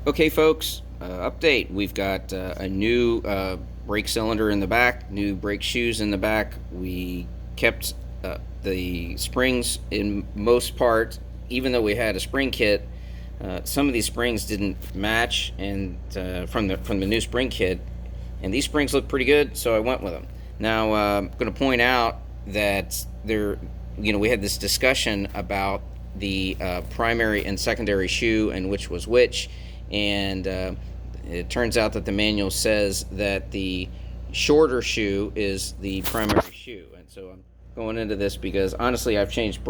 Okay, folks, update. We've got a new brake cylinder in the back, new brake shoes in the back. We kept the springs in most part, even though we had a spring kit. Some of these springs didn't match, and from the new spring kit, and these springs look pretty good, so I went with them. Now, I'm going to point out that we had this discussion about the primary and secondary shoe and which was which, and it turns out that the manual says that the shorter shoe is the primary shoe. And so I'm going into this because honestly I've changed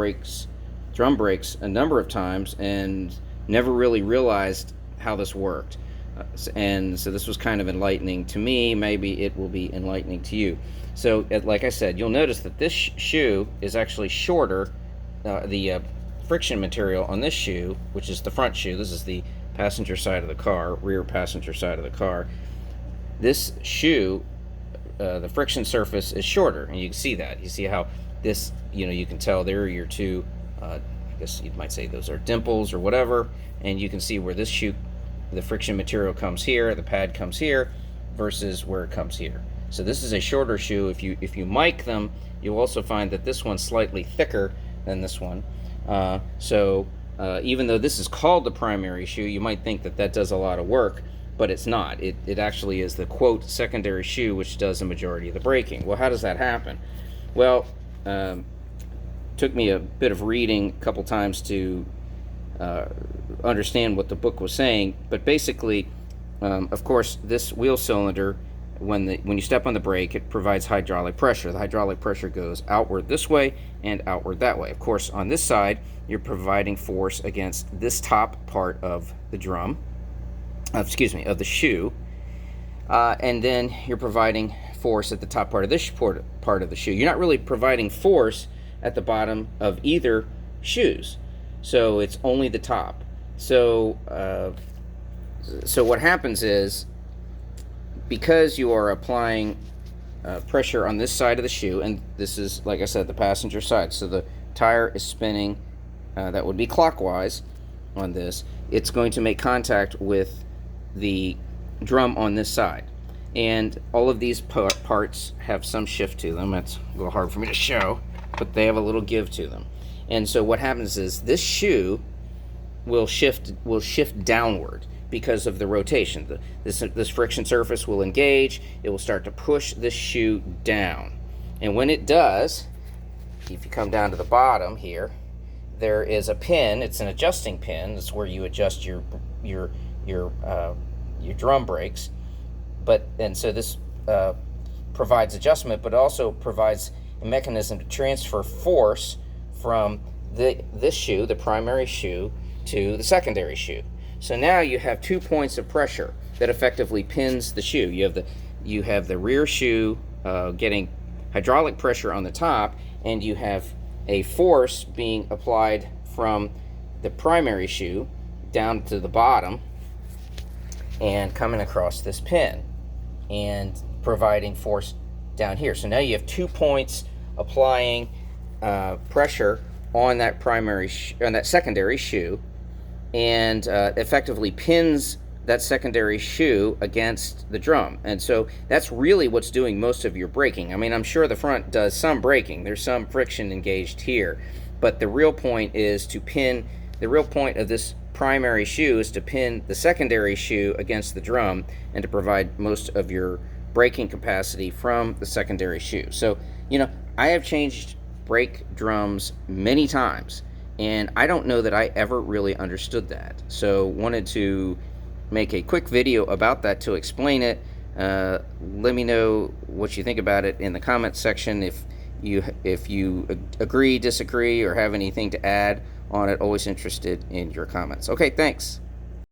drum brakes a number of times and never really realized how this worked. And so this was kind of enlightening to me. Maybe it will be enlightening to you. So like I said, you'll notice that this shoe is actually shorter. The friction material on this shoe, which is the front shoe, this is the passenger side of the car, rear passenger side of the car. This shoe, the friction surface is shorter, and you can see that. You see how this, you can tell there are your two, I guess you might say those are dimples or whatever, and you can see where this shoe, the friction material comes here, the pad comes here, versus where it comes here. So this is a shorter shoe. If you mic them, you'll also find that this one's slightly thicker than this one. Even though this is called the primary shoe, you might think that does a lot of work, but it's not. It actually is the, quote, secondary shoe, which does the majority of the braking. Well, how does that happen? Well, took me a bit of reading a couple times to understand what the book was saying, but basically, of course, this wheel cylinder, when you step on the brake, it provides hydraulic pressure. The hydraulic pressure goes outward this way and outward that way. Of course, on this side, you're providing force against this top part of the drum, of the shoe, and then you're providing force at the top part of this part of the shoe. You're not really providing force at the bottom of either shoes, so it's only the top. So what happens is, because you are applying pressure on this side of the shoe, and this is, like I said, the passenger side, so the tire is spinning, that would be clockwise on this, it's going to make contact with the drum on this side. And all of these parts have some shift to them. It's a little hard for me to show, but they have a little give to them. And so what happens is this shoe will shift downward because of the rotation. This friction surface will engage. It will start to push this shoe down. And when it does, if you come down to the bottom here, there is a pin. It's an adjusting pin. It's where you adjust your drum brakes. And so this provides adjustment, but also provides a mechanism to transfer force from this shoe, the primary shoe, to the secondary shoe. So now you have 2 points of pressure that effectively pins the shoe. You have the rear shoe getting hydraulic pressure on the top, and you have a force being applied from the primary shoe down to the bottom and coming across this pin and providing force down here. So now you have 2 points applying pressure on that secondary shoe, and effectively pins that secondary shoe against the drum. And so that's really what's doing most of your braking. I mean, I'm sure the front does some braking. There's some friction engaged here, but the real point is to pin, the real point of this primary shoe is to pin the secondary shoe against the drum and to provide most of your braking capacity from the secondary shoe. So, I have changed brake drums many times, and I don't know that I ever really understood that. So wanted to make a quick video about that to explain it. Let me know what you think about it in the comments section. If you agree, disagree, or have anything to add on it, always interested in your comments. Okay, thanks.